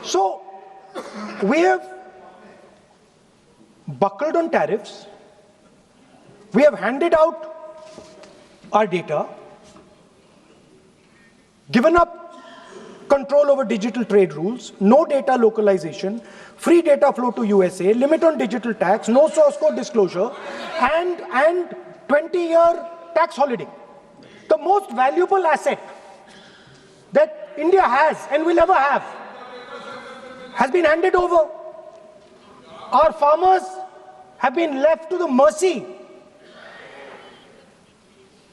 So we have buckled on tariffs. We have handed out our data, given up control over digital trade rules, no data localization, free data flow to USA, limit on digital tax, no source code disclosure, and 20-year tax holiday. The most valuable asset that India has and will ever have has been handed over. Our farmers have been left to the mercy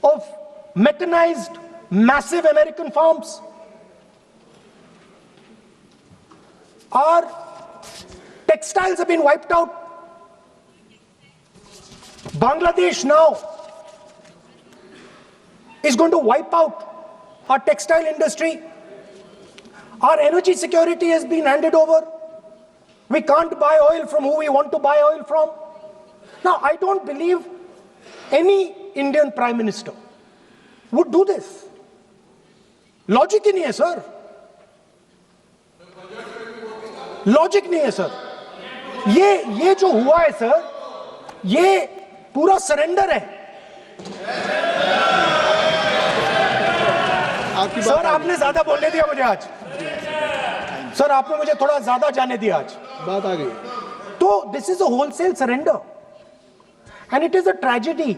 of mechanized, massive American farms. Our textiles have been wiped out. Bangladesh now is going to wipe out our textile industry. Our energy security has been handed over. We can't buy oil from who we want to buy oil from. Now, I don't believe any Indian Prime Minister would do this. Logic ही नहीं है sir. Logic नहीं है sir. ये जो हुआ है sir, ये पूरा सरेंडर है. सर आपने ज्यादा बोलने दिया मुझे आज. सर आपने मुझे थोड़ा ज्यादा जाने दिया आज. बात आ गई. तो this is a wholesale surrender, and it is a tragedy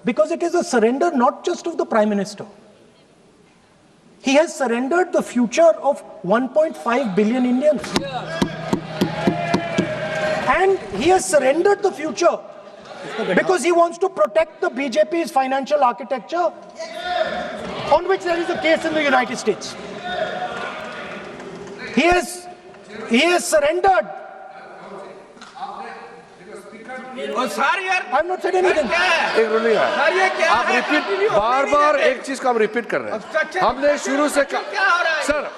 because it is a surrender not just of the Prime Minister. He has surrendered the future of 1.5 billion Indians. And he has surrendered the future because he wants to protect the BJP's financial architecture, on which there is a case in the United States. He has surrendered. I'm not saying anything. एक ruling है. आप repeat बार एक चीज का हम repeat कर रहे हैं. हमने शुरू से सर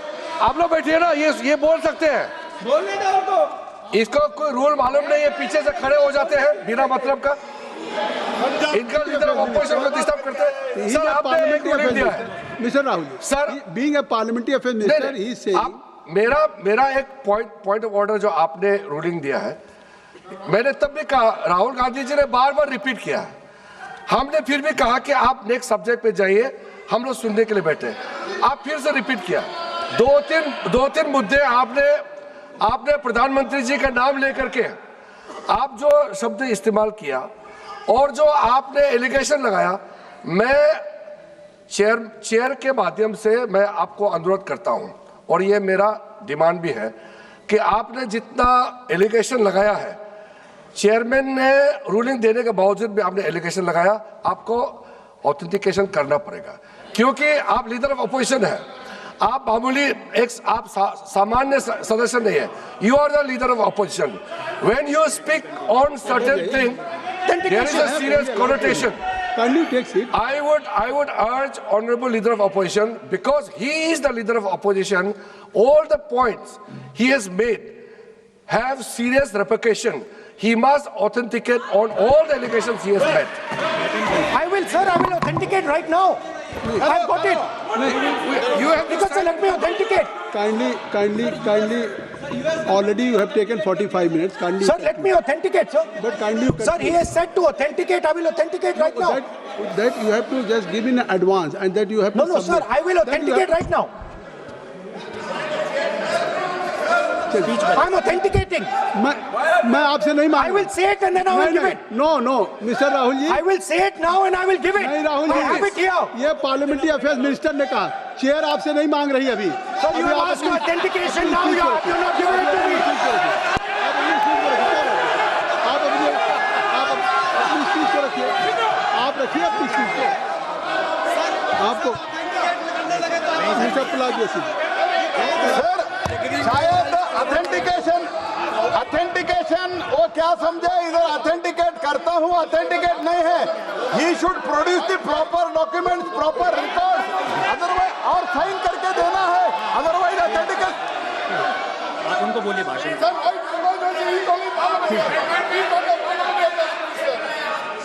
आप लोग बैठिए ना, ये बोल सकते हैं. बोलने दो उनको. इसको कोई रूल मालूम नहीं है, पीछे से खड़े हो जाते हैं बिना मतलब का. इनका लीडर ऑपोजिशन को डिस्टर्ब करते हैं. सर आपने एक रूलिंग दिया है. Mister Rahul sir, being a parliamentary affair minister, he is saying. मेरा एक पॉइंट ऑफ ऑर्डर जो आपने रूलिंग दिया है, मैंने तब भी कहा, राहुल गांधी जी ने बार रिपीट किया. हमने फिर भी कहा कि आप नेक्स्ट सब्जेक्ट पे जाइए, हम लोग सुनने के लिए बैठे. आप फिर से रिपीट किया. दो तीन मुद्दे आपने प्रधानमंत्री जी का नाम लेकर के आप जो शब्द इस्तेमाल किया और जो आपने एलिगेशन लगाया, मैं चेयर के माध्यम से मैं आपको अनुरोध करता हूं, और ये मेरा डिमांड भी है कि आपने जितना एलिगेशन लगाया है, चेयरमैन ने रूलिंग देने के बावजूद भी आपने एलिगेशन लगाया, आपको ऑथेंटिकेशन करना पड़ेगा, क्योंकि आप लीडर ऑफ अपोजिशन है. आप मामूली आप सामान्य सदस्य नहीं है. You are the leader of opposition. When you speak on certain thing, there is a serious connotation. Can you take it? I would urge honorable leader of opposition, because he is the leader of opposition, all the points he has made have serious repercussion. He must authenticate on all the allegations he has made. I will authenticate right now. I've got it. You have to Because let me authenticate. Kindly. Already you have taken 45 minutes. Kindly. Sir, let me authenticate, sir. But kindly you Sir, he has said to authenticate. I will authenticate right now. That you have to just give in advance, and that you have to No, sir. I will authenticate right now. I'm authenticating. मैं आपसे नहीं मांग. I will say it and then I will give it. No, Mr. Rahul ji. I will say it now and I will give it. नहीं Rahul ji. I have it here. ये parliamentary affairs minister ने कहा, chair आपसे नहीं मांग रही अभी. Sir, you have asked for authentication now. You have not given it to me. आप रखिए अपनी स्पीच को. आपको मिस्टर पलाजियो सिंह. शायद ऑथेंटिकेशन वो क्या समझे, इधर ऑथेंटिकेट करता हूँ, ऑथेंटिकेट नहीं है. He should produce the proper documents, proper record, otherwise और साइन करके देना है, अदरवाइज ऑथेंटिकेट. आप उनको बोलिए भाषण.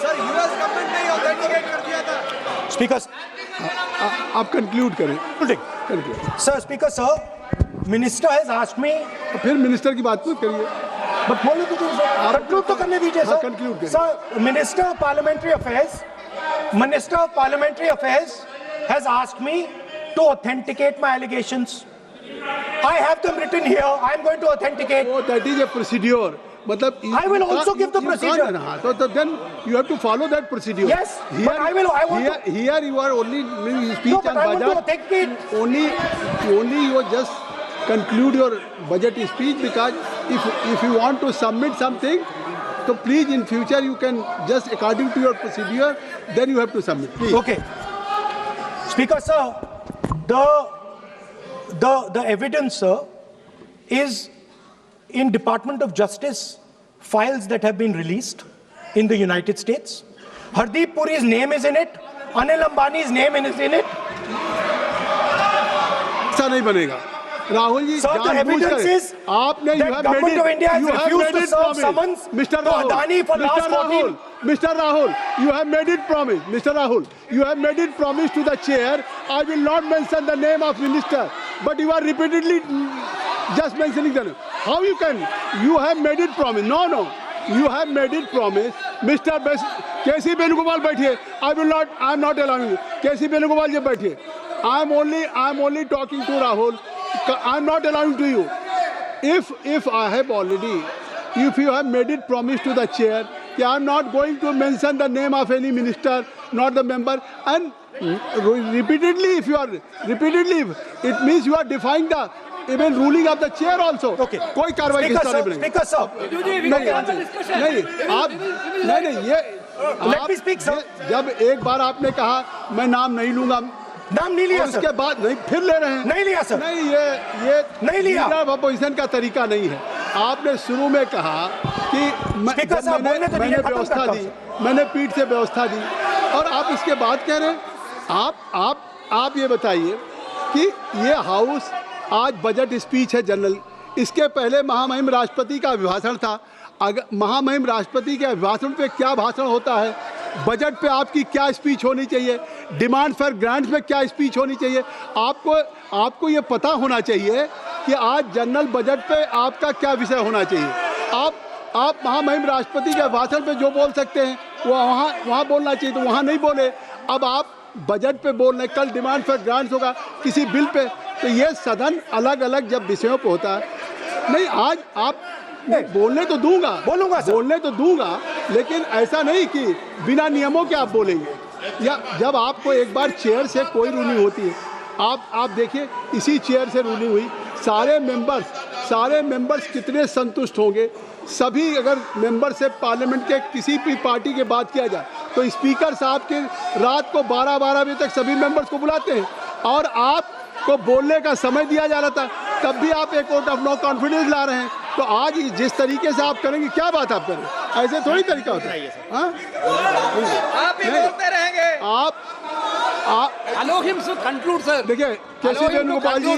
सर यूएस गवर्नमेंट ने ऑथेंटिकेट कर दिया था. Speaker. आप कंक्लूड करें. Sir, Speaker, sir. minister has asked me, फिर मिनिस्टर की बात मत करिए। but बोलो तो conclude तो करने दीजिए हाँ, sir. conclude करिए। Sir, Minister of Parliamentary Affairs has asked me to authenticate my allegations. I have them written here. I am going to authenticate. Oh, that is a procedure. मतलब I will also give the procedure. हाँ, तो then you have to follow that procedure. Yes, but I want to- Here you are only doing speech No, on but I want to budget. authenticate. Only you just conclude your budget speech, because if you want to submit something, so please in future you can just according to your procedure, then you have to submit. Please. Okay. Speaker sir, the evidence, sir, is in Department of Justice files that have been released in the United States. Hardeep Puri's name is in it. Anil Ambani's name is in it. ऐसा नहीं बनेगा Rahul ji. Sir, the evidence is आपने that Government of India has refused to serve summons Mr. to Adani for last 14. Mr. Rahul, you have made it promise. Mr. Rahul, you have made it promise to the chair. I will not mention the name of minister, but you are repeatedly just mentioning the name. How you can? You have made it promise. No. You have made it promise. Mr. K.C. Venugopal बैठिए. I am not allowing you. K.C. Venugopal जी बैठिए. I am only talking to Rahul. I am not allowing to you. If you have made it promise to the chair, I am not going to mention the name of any minister, not the member, and repeatedly, it means you are defying the even ruling of the chair also. Okay. कोई कार्रवाई किस तरह नहीं। Speaker sir. नहीं ये Let me speak, sir. जब एक बार आपने कहा मैं नाम नहीं लूंगा, नाम नहीं लिया उसके सर. बाद नहीं फिर ले रहे हैं। नहीं लिया सर. नहीं ये नहीं लिया. लीडर ऑफ अपोजिशन का तरीका नहीं है। आपने शुरू में कहा कि स्पीकर साहब, बोलने तो मैंने दीजिए, खत्म व्यवस्था करता दी, हूं, मैंने पीठ से व्यवस्था दी, और आप इसके बाद कह रहे हैं। आप ये बताइए कि ये हाउस आज बजट स्पीच है जनरल, इसके पहले महामहिम राष्ट्रपति का अभिभाषण था। अगर महामहिम राष्ट्रपति के अभिभाषण पे क्या भाषण होता है, बजट पे आपकी क्या स्पीच होनी चाहिए, डिमांड फॉर ग्रांट्स में क्या स्पीच होनी चाहिए, आपको ये पता होना चाहिए कि आज जनरल बजट पे आपका क्या विषय होना चाहिए। आप महामहिम राष्ट्रपति के भाषण पे जो बोल सकते हैं वो वहाँ बोलना चाहिए, तो वहाँ नहीं बोले। अब आप बजट पे बोल रहे, कल डिमांड फॉर ग्रांट्स होगा किसी बिल पे, तो ये सदन अलग अलग जब विषयों पे होता है। नहीं, आज आप बोलने तो दूंगा, बोलने तो दूंगा, लेकिन ऐसा नहीं कि बिना नियमों के आप बोलेंगे। या जब आपको एक बार चेयर से कोई रूलिंग होती है, आप देखिए इसी चेयर से रूलिंग हुई, सारे मेंबर्स कितने संतुष्ट होंगे। सभी अगर मेंबर से पार्लियामेंट के किसी भी पार्टी की बात किया जाए तो स्पीकर साहब के रात को 12 बजे तक सभी मेंबर्स को बुलाते हैं, और आपको बोलने का समय दिया जा रहा था, तब भी आप एक वोट ऑफ नो कॉन्फिडेंस ला रहे हैं। तो आज जिस तरीके से आप करेंगे, क्या बात आप करें, ऐसे थोड़ी तरीका होता है। हाँ? आप ही बोलते रहेंगे। Allow him to conclude, sir. देखिए केसी वेणुगोपाल जी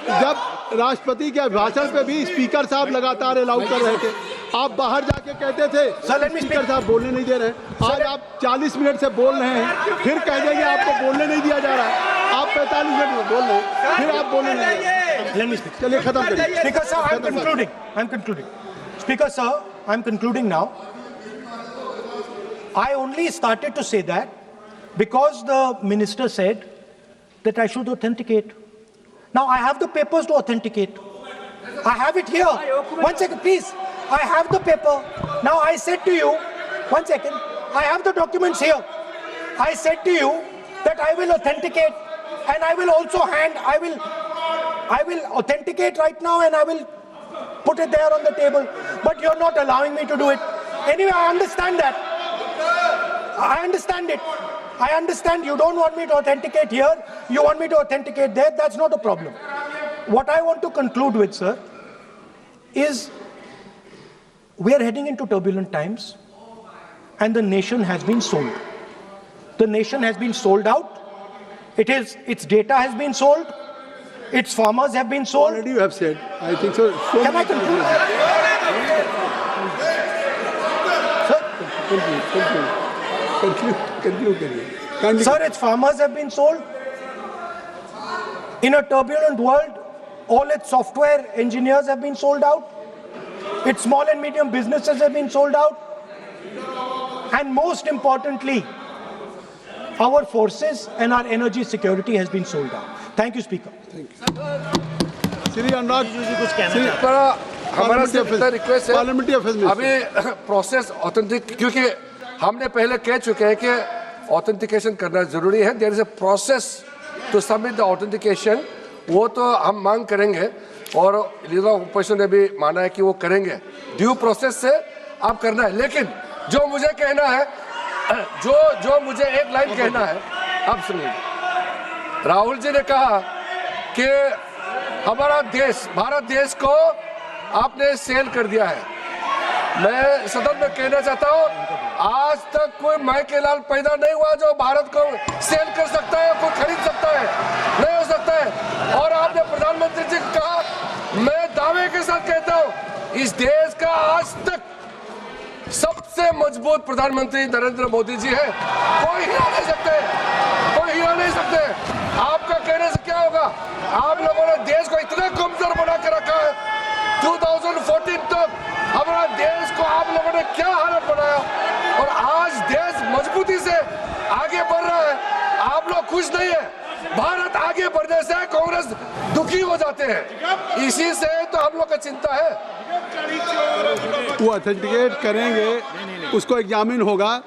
जब राष्ट्रपति के अभिभाषण पे भी स्पीकर साहब लगातार अलाउ कर रहे थे, आप बाहर जाके कहते थे स्पीकर साहब बोलने नहीं दे रहे हैं। आज आप 40 मिनट से बोल रहे हैं, फिर कह देंगे आपको बोलने नहीं दिया जा रहा है। आप 45 मिनट में बोल रहे हैं, फिर आप बोलने नहीं दे रहे हैं। Let me speak. चलिए खत्म करिए। Speaker sir, I'm concluding. Speaker sir, I'm concluding now. I only started to say that because the minister said that I should authenticate. Now I have the papers to authenticate. I have it here. One second, please. I have the paper. Now I said to you, one second. I have the documents here. I said to you that I will authenticate, and I will also I will authenticate right now, and I will put it there on the table. But you're not allowing me to do it. Anyway, I understand that. I understand it. I understand you don't want me to authenticate here. You want me to authenticate there. That's not a problem. What I want to conclude with, sir, is we are heading into turbulent times, and the nation has been sold. The nation has been sold out. Its data has been sold. Its farmers have been sold. Already you have said. I think so. Can I conclude? Conclude करिए। Sir, its farmers have been sold. In a turbulent world, all its software engineers have been sold out. Its small and medium businesses have been sold out. And most importantly, our forces and our energy security has been sold out. Thank you, Speaker. Shri Anurag कुछ कहना श्री चाहते हमारा Parliamentary सिर्फ इतना affairs- request है Parliamentary affairs minister. अभी process authentic, क्योंकि हमने पहले कह चुके हैं कि ऑथेंटिकेशन करना जरूरी है. There is a process to submit the authentication. वो तो हम मांग करेंगे और लीडर ऑफ ओपोजिशन ने भी माना है कि वो करेंगे. ड्यू प्रोसेस से आप करना है. लेकिन जो मुझे कहना है, जो मुझे एक लाइन कहना है, आप सुनिए. राहुल जी ने कहा कि हमारा देश, भारत देश को आपने सेल कर दिया है. मैं सदन में कहना चाहता हूं, आज तक कोई माइकेलाल पैदा नहीं हुआ जो भारत को सेल कर सकता है, कोई खरीद सकता है. नहीं हो सकता है. और आपने प्रधानमंत्री जी को कहा, मैं दावे के साथ कहता हूं, इस देश का आज तक सबसे मजबूत प्रधानमंत्री नरेंद्र मोदी जी है. कोई हिला नहीं सकते, कोई हिला नहीं सकते. आपका कहने से क्या होगा? आप लोगों ने देश को इतना कमजोर बना के रखा है. 2014 तक हमारा देश को आप लोगों ने क्या हालत बनाया, और आज देश मजबूती से आगे बढ़ रहा है. आप लोग खुश नहीं है. भारत आगे बढ़ने से कांग्रेस दुखी हो जाते हैं. इसी से तो हम लोग का चिंता है. वो ऑथेंटिकेट करेंगे, उसको एग्जामिन होगा.